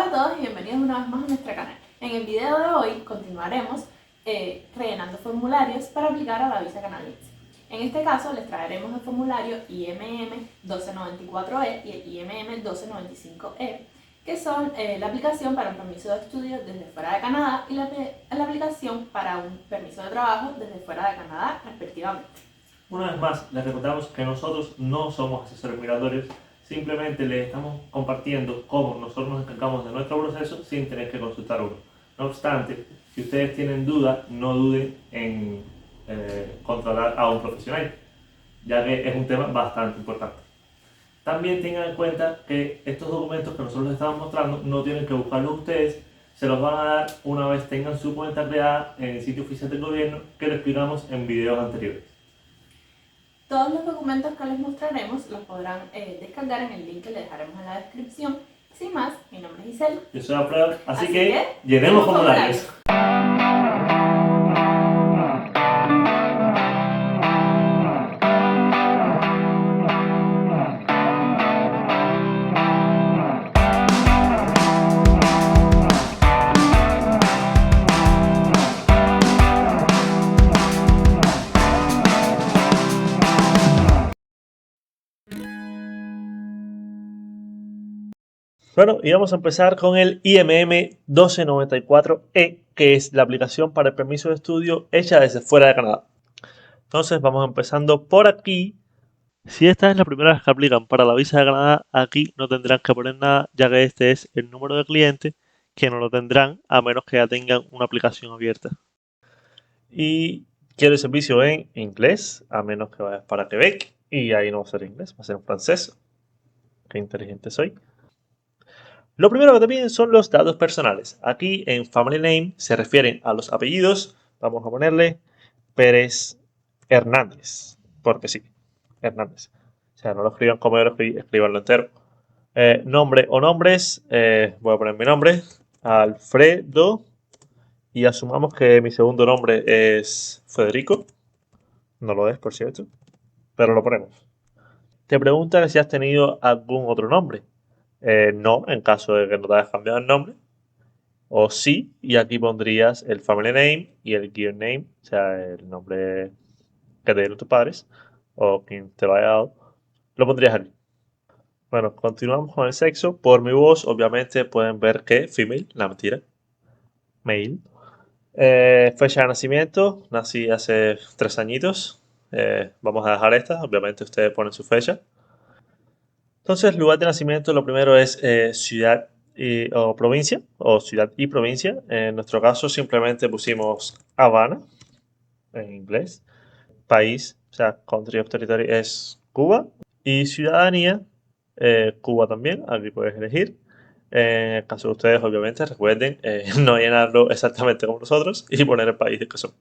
Hola a todos y bienvenidos una vez más a nuestro canal. En el video de hoy continuaremos rellenando formularios para aplicar a la visa canadiense. En este caso les traeremos el formulario IMM 1294E y el IMM 1295E, que son la aplicación para un permiso de estudio desde fuera de Canadá y la aplicación para un permiso de trabajo desde fuera de Canadá respectivamente. Una vez más, les recordamos que nosotros no somos asesores migratorios, simplemente les estamos compartiendo cómo nosotros nos encargamos de nuestro proceso sin tener que consultar uno. No obstante, si ustedes tienen dudas, no duden en contratar a un profesional, ya que es un tema bastante importante. También tengan en cuenta que estos documentos que nosotros les estamos mostrando no tienen que buscarlos ustedes, se los van a dar una vez tengan su cuenta creada en el sitio oficial del gobierno que les explicamos en videos anteriores. Todos los documentos que les mostraremos los podrán descargar en el link que les dejaremos en la descripción. Sin más, mi nombre es Giselle. Yo soy Alfredo, así que llenemos formularios. Bueno, y vamos a empezar con el IMM 1294E, que es la aplicación para el permiso de estudio hecha desde fuera de Canadá. Entonces vamos empezando por aquí. Si esta es la primera vez que aplican para la visa de Canadá, aquí no tendrán que poner nada, ya que este es el número de cliente, que no lo tendrán a menos que ya tengan una aplicación abierta. Y quiero el servicio en inglés, a menos que vayas para Quebec, y ahí no va a ser inglés, va a ser en francés. Qué inteligente soy. Lo primero que te piden son los datos personales. Aquí en Family Name se refieren a los apellidos. Vamos a ponerle Pérez Hernández, porque sí, Hernández. O sea, no lo escriban como yo lo escribí, escribanlo entero. Nombre o nombres, voy a poner mi nombre, Alfredo, y asumamos que mi segundo nombre es Federico. No lo es, por cierto, pero lo ponemos. Te preguntan si has tenido algún otro nombre. No, en caso de que no te hayas cambiado el nombre. O sí, y aquí pondrías el family name y el given name, o sea, el nombre que te dieron tus padres o quien te lo haya dado. Lo pondrías aquí. Bueno, continuamos con el sexo. Por mi voz, obviamente pueden ver que female, la mentira. Male. Fecha de nacimiento, nací hace 3 añitos. Vamos a dejar esta, obviamente ustedes ponen su fecha. Entonces, lugar de nacimiento, lo primero es ciudad o provincia, o ciudad y provincia. En nuestro caso, simplemente pusimos Habana, en inglés. País, o sea, country of territory es Cuba. Y ciudadanía, Cuba también, aquí puedes elegir. En el caso de ustedes, obviamente, recuerden no llenarlo exactamente como nosotros y poner el país de que son.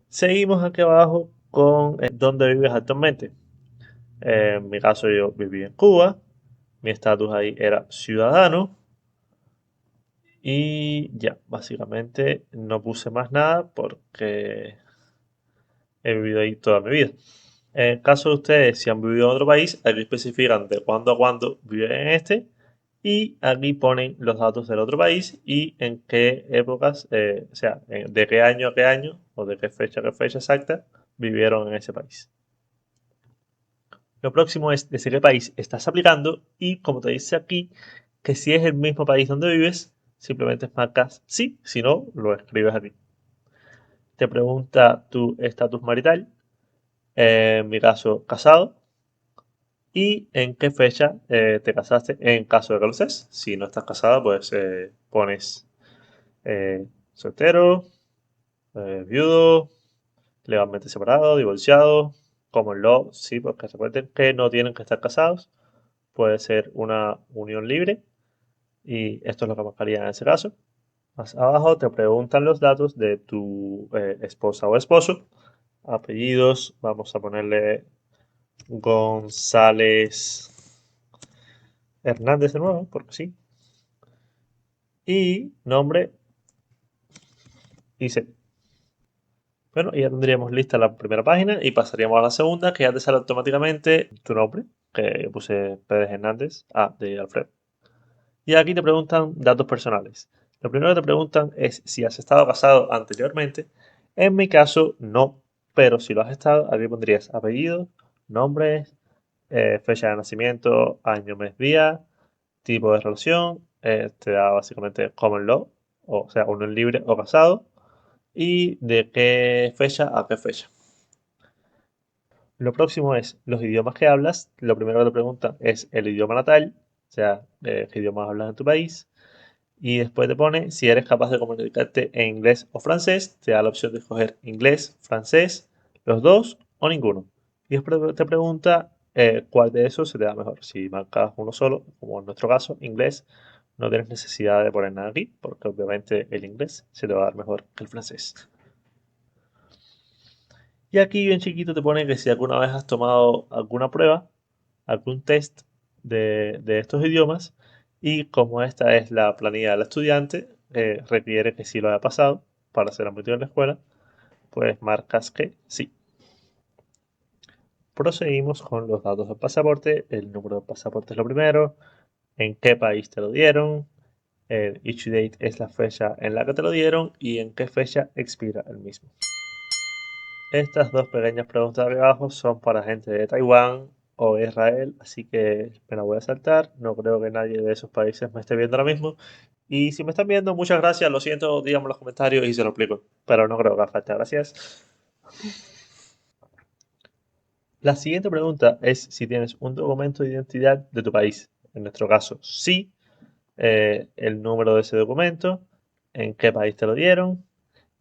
Seguimos aquí abajo con dónde vives actualmente. En mi caso yo viví en Cuba, mi estatus ahí era ciudadano y ya, básicamente no puse más nada porque he vivido ahí toda mi vida. En el caso de ustedes, si han vivido en otro país, aquí especifican de cuándo a cuándo viven en este y aquí ponen los datos del otro país y en qué épocas, o sea, de qué año a qué año o de qué fecha a qué fecha exacta vivieron en ese país. Lo próximo es desde qué país estás aplicando y como te dice aquí, que si es el mismo país donde vives, simplemente marcas sí, si no, lo escribes aquí. Te pregunta tu estatus marital, en mi caso casado, y en qué fecha te casaste en caso de que lo estés. Si no estás casado, pues pones soltero, viudo, legalmente separado, divorciado, common law, sí, porque recuerden que no tienen que estar casados. Puede ser una unión libre y esto es lo que marcaría en ese caso. Más abajo te preguntan los datos de tu esposa o esposo. Apellidos, vamos a ponerle González Hernández de nuevo, porque sí. Y nombre y C. Bueno, y ya tendríamos lista la primera página y pasaríamos a la segunda, que ya te sale automáticamente tu nombre, que yo puse Pérez Hernández, de Alfredo. Y aquí te preguntan datos personales. Lo primero que te preguntan es si has estado casado anteriormente. En mi caso, no, pero si lo has estado, aquí pondrías apellido, nombre, fecha de nacimiento, año, mes, día, tipo de relación, te da básicamente common law, o sea, unión libre o casado, y de qué fecha a qué fecha. Lo próximo es los idiomas que hablas. Lo primero que te preguntan es el idioma natal, o sea, qué idiomas hablas en tu país. Y después te pone si eres capaz de comunicarte en inglés o francés. Te da la opción de escoger inglés, francés, los dos o ninguno. Y después te pregunta cuál de esos se te da mejor. Si marcas uno solo, como en nuestro caso, inglés, no tienes necesidad de poner nada aquí, porque obviamente el inglés se te va a dar mejor que el francés. Y aquí bien chiquito te pone que si alguna vez has tomado alguna prueba, algún test de estos idiomas, y como esta es la planilla del estudiante, requiere que sí lo haya pasado para ser admitido en la escuela, pues marcas que sí. Proseguimos con los datos del pasaporte. El número del pasaporte es lo primero, en qué país te lo dieron, el issue date es la fecha en la que te lo dieron y en qué fecha expira el mismo. Estas dos pequeñas preguntas de abajo son para gente de Taiwán o Israel, así que me la voy a saltar. No creo que nadie de esos países me esté viendo ahora mismo. Y si me están viendo, muchas gracias. Lo siento, díganme en los comentarios y se lo explico. Pero no creo que haga falta. Gracias. La siguiente pregunta es si tienes un documento de identidad de tu país. En nuestro caso, sí. El número de ese documento, en qué país te lo dieron,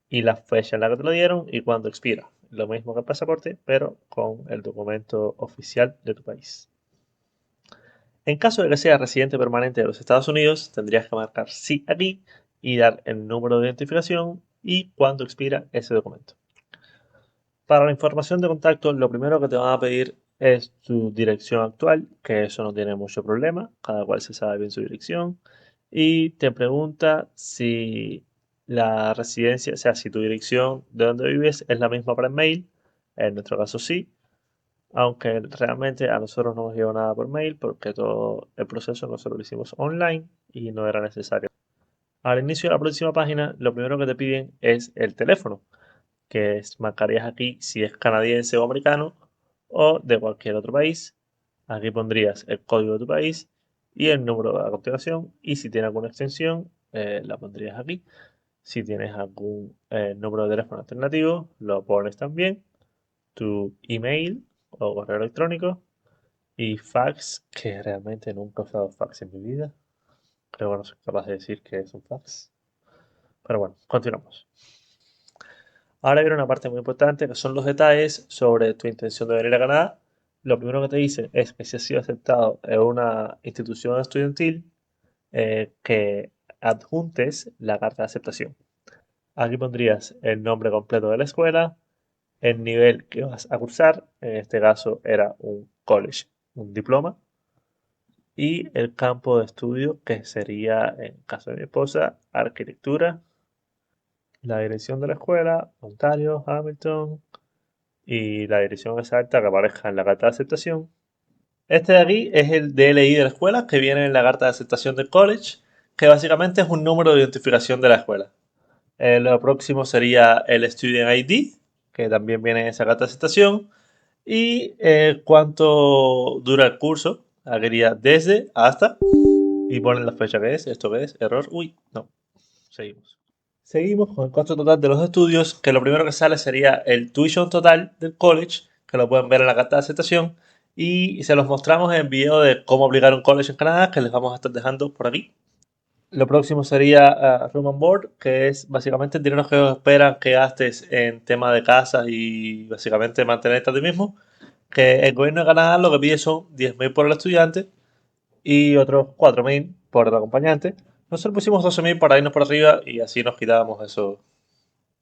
y la fecha en la que te lo dieron y cuándo expira. Lo mismo que el pasaporte, pero con el documento oficial de tu país. En caso de que seas residente permanente de los Estados Unidos, tendrías que marcar sí aquí y dar el número de identificación y cuándo expira ese documento. Para la información de contacto, lo primero que te van a pedir es tu dirección actual, que eso no tiene mucho problema, cada cual se sabe bien su dirección. Y te pregunta si la residencia, o sea, si tu dirección de donde vives es la misma para el mail. En nuestro caso sí, aunque realmente a nosotros no nos llegó nada por mail porque todo el proceso nosotros lo hicimos online y no era necesario. Al inicio de la próxima página, lo primero que te piden es el teléfono, que marcarías aquí si es canadiense o americano o de cualquier otro país. Aquí pondrías el código de tu país y el número de la continuación, y si tiene alguna extensión la pondrías aquí. Si tienes algún número de teléfono alternativo lo pones también, tu email o correo electrónico y fax, que realmente nunca he usado fax en mi vida. Creo que no soy capaz de decir que es un fax. Pero bueno, continuamos. Ahora viene una parte muy importante que son los detalles sobre tu intención de venir a Canadá. Lo primero que te dice es que si has sido aceptado en una institución estudiantil, que adjuntes la carta de aceptación. Aquí pondrías el nombre completo de la escuela, el nivel que vas a cursar, en este caso era un college, un diploma, y el campo de estudio que sería, en caso de mi esposa, arquitectura, la dirección de la escuela, Ontario, Hamilton, y la dirección exacta que aparezca en la carta de aceptación. Este de aquí es el DLI de la escuela que viene en la carta de aceptación del college, que básicamente es un número de identificación de la escuela. Lo próximo sería el Student ID, que también viene en esa carta de aceptación, y cuánto dura el curso. Aquí iría desde hasta, y ponen la fecha que es, esto que es, error, uy, no, seguimos. Seguimos con el costo total de los estudios, que lo primero que sale sería el tuition total del college, que lo pueden ver en la carta de aceptación, y se los mostramos en el video de cómo aplicar un college en Canadá, que les vamos a estar dejando por aquí. Lo próximo sería Room and Board, que es básicamente el dinero que esperan que gastes en tema de casas y básicamente mantenerte a ti mismo. Que el gobierno de Canadá lo que pide son 10.000 por el estudiante y otros 4.000 por el acompañante. Nosotros pusimos 12.000 para irnos por arriba y así nos quitábamos eso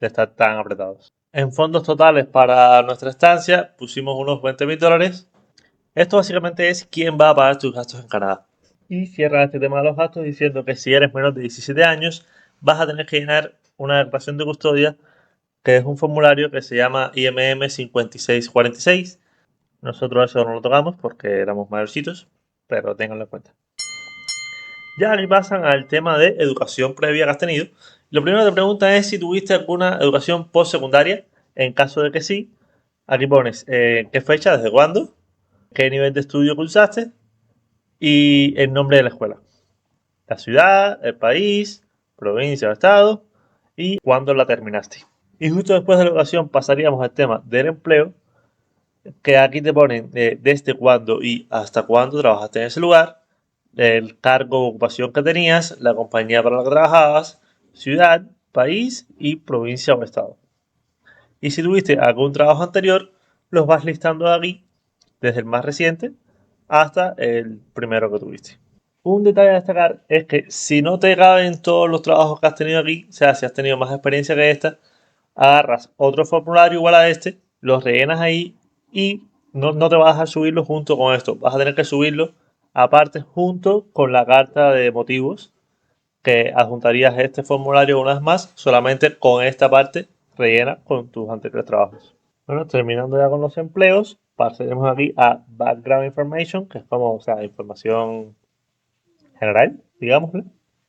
de estar tan apretados. En fondos totales para nuestra estancia pusimos unos 20.000 dólares. Esto básicamente es quién va a pagar tus gastos en Canadá. Y cierra este tema de los gastos diciendo que si eres menor de 17 años vas a tener que llenar una declaración de custodia, que es un formulario que se llama IMM 5646. Nosotros eso no lo tocamos porque éramos mayorcitos, pero ténganlo en cuenta. Ya aquí pasan al tema de educación previa que has tenido. Lo primero que te preguntan es si tuviste alguna educación postsecundaria. En caso de que sí, aquí pones qué fecha, desde cuándo, qué nivel de estudio cursaste y el nombre de la escuela. La ciudad, el país, provincia o estado y cuándo la terminaste. Y justo después de la educación pasaríamos al tema del empleo, que aquí te ponen desde cuándo y hasta cuándo trabajaste en ese lugar, el cargo o ocupación que tenías, la compañía para la que trabajabas, ciudad, país y provincia o estado. Y si tuviste algún trabajo anterior, los vas listando aquí, desde el más reciente hasta el primero que tuviste. Un detalle a destacar es que si no te caben todos los trabajos que has tenido aquí, o sea, si has tenido más experiencia que esta, agarras otro formulario igual a este, lo rellenas ahí y no te vas a dejar subirlo junto con esto. Vas a tener que subirlo aparte junto con la carta de motivos que adjuntarías este formulario una vez más, solamente con esta parte rellena con tus anteriores trabajos. Bueno, terminando ya con los empleos, pasaremos aquí a Background Information, que es como, o sea, información general, digámoslo.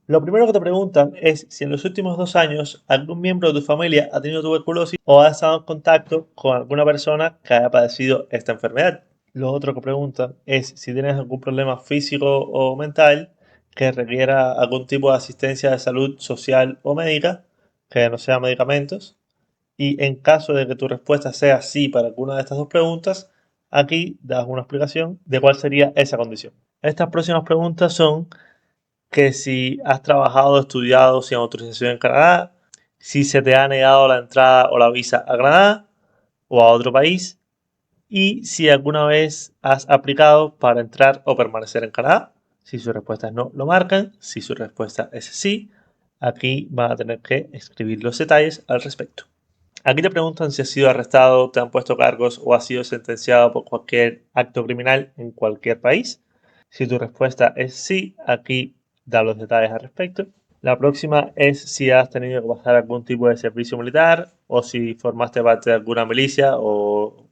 Lo primero que te preguntan es si en los últimos 2 años algún miembro de tu familia ha tenido tuberculosis o ha estado en contacto con alguna persona que haya padecido esta enfermedad. Lo otro que preguntan es si tienes algún problema físico o mental que requiera algún tipo de asistencia de salud social o médica, que no sea medicamentos. Y en caso de que tu respuesta sea sí para alguna de estas dos preguntas, aquí das una explicación de cuál sería esa condición. Estas próximas preguntas son que si has trabajado o estudiado sin autorización en Canadá, si se te ha negado la entrada o la visa a Canadá o a otro país y si alguna vez has aplicado para entrar o permanecer en Canadá. Si su respuesta es no, lo marcan. Si su respuesta es sí, aquí van a tener que escribir los detalles al respecto. Aquí te preguntan si has sido arrestado, te han puesto cargos o has sido sentenciado por cualquier acto criminal en cualquier país. Si tu respuesta es sí, aquí da los detalles al respecto. La próxima es si has tenido que pasar algún tipo de servicio militar o si formaste parte de alguna milicia o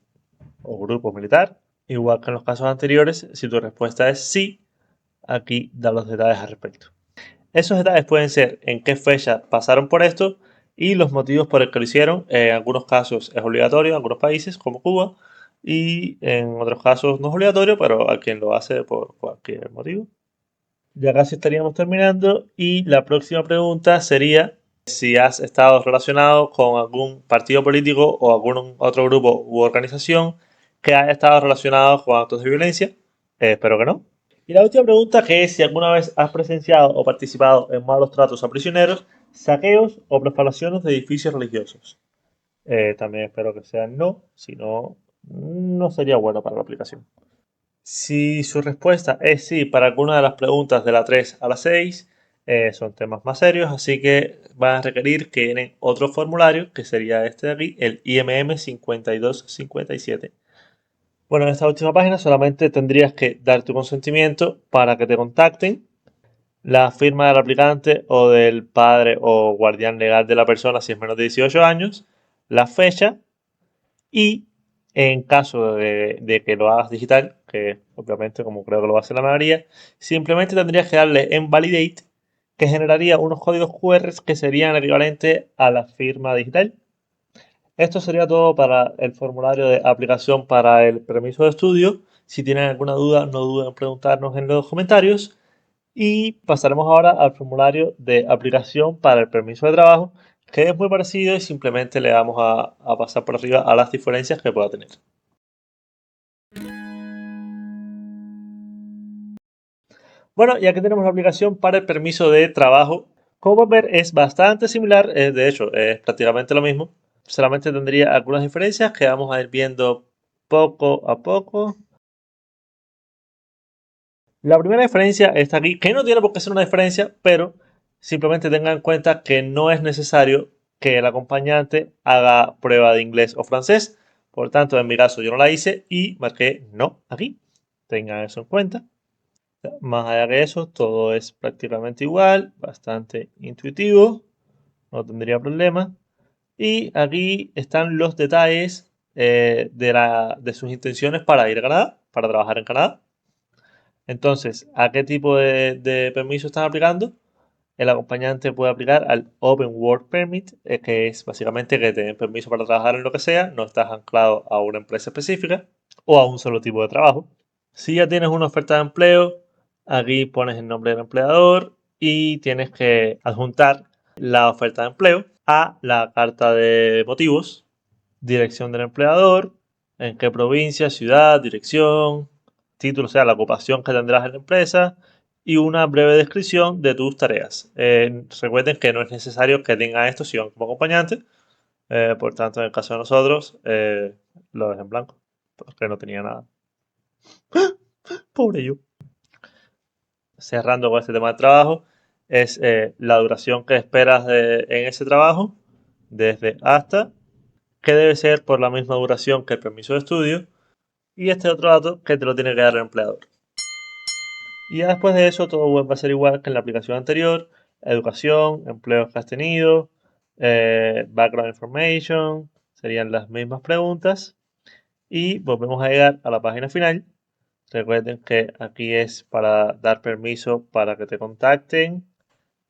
grupo militar. Igual que en los casos anteriores, si tu respuesta es sí, aquí da los detalles al respecto. Esos detalles pueden ser en qué fecha pasaron por esto y los motivos por el que lo hicieron. En algunos casos es obligatorio, en algunos países como Cuba, y en otros casos no es obligatorio, pero a quien lo hace por cualquier motivo. Ya casi estaríamos terminando y la próxima pregunta sería si has estado relacionado con algún partido político o algún otro grupo u organización que haya estado relacionado con actos de violencia. Espero que no. Y la última pregunta que es si alguna vez has presenciado o participado en malos tratos a prisioneros, saqueos o profanaciones de edificios religiosos. También espero que sea no, si no, no sería bueno para la aplicación. Si su respuesta es sí para alguna de las preguntas de la 3 a la 6, son temas más serios, así que van a requerir que llenen otro formulario, que sería este de aquí, el IMM 5257. Bueno, en esta última página solamente tendrías que dar tu consentimiento para que te contacten, la firma del aplicante o del padre o guardián legal de la persona si es menos de 18 años, la fecha y en caso de que lo hagas digital, que obviamente como creo que lo va a hacer la mayoría, simplemente tendrías que darle en Validate, que generaría unos códigos QR que serían equivalentes a la firma digital. Esto sería todo para el formulario de aplicación para el permiso de estudio. Si tienen alguna duda, no duden en preguntarnos en los comentarios. Y pasaremos ahora al formulario de aplicación para el permiso de trabajo, que es muy parecido y simplemente le vamos a pasar por arriba a las diferencias que pueda tener. Bueno, y aquí tenemos la aplicación para el permiso de trabajo. Como pueden ver, es bastante similar, de hecho, es prácticamente lo mismo. Solamente tendría algunas diferencias que vamos a ir viendo poco a poco. La primera diferencia está aquí, que no tiene por qué ser una diferencia, pero simplemente tengan en cuenta que no es necesario que el acompañante haga prueba de inglés o francés. Por tanto, en mi caso yo no la hice y marqué no aquí. Tengan eso en cuenta. Más allá de eso, todo es prácticamente igual, bastante intuitivo, no tendría problema. Y aquí están los detalles de sus intenciones para ir a Canadá, para trabajar en Canadá. Entonces, ¿a qué tipo de permiso están aplicando? El acompañante puede aplicar al Open Work Permit, que es básicamente que te den permiso para trabajar en lo que sea, no estás anclado a una empresa específica o a un solo tipo de trabajo. Si ya tienes una oferta de empleo, aquí pones el nombre del empleador y tienes que adjuntar la oferta de empleo a la carta de motivos, dirección del empleador, en qué provincia, ciudad, dirección, título, o sea, la ocupación que tendrás en la empresa y una breve descripción de tus tareas. Recuerden que no es necesario que tengan esto si van como acompañante, por tanto, en el caso de nosotros, lo dejé en blanco, porque no tenía nada. Pobre yo. Cerrando con este tema de trabajo, es la duración que esperas en ese trabajo, desde hasta, que debe ser por la misma duración que el permiso de estudio, y este otro dato que te lo tiene que dar el empleador. Y ya después de eso, todo va a ser igual que en la aplicación anterior: educación, empleos que has tenido, background information, serían las mismas preguntas. Y volvemos a llegar a la página final. Recuerden que aquí es para dar permiso para que te contacten,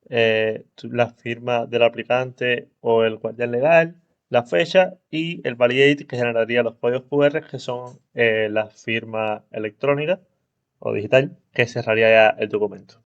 la firma del aplicante o el guardián legal, la fecha y el validate que generaría los códigos QR, que son la firma electrónica o digital que cerraría ya el documento.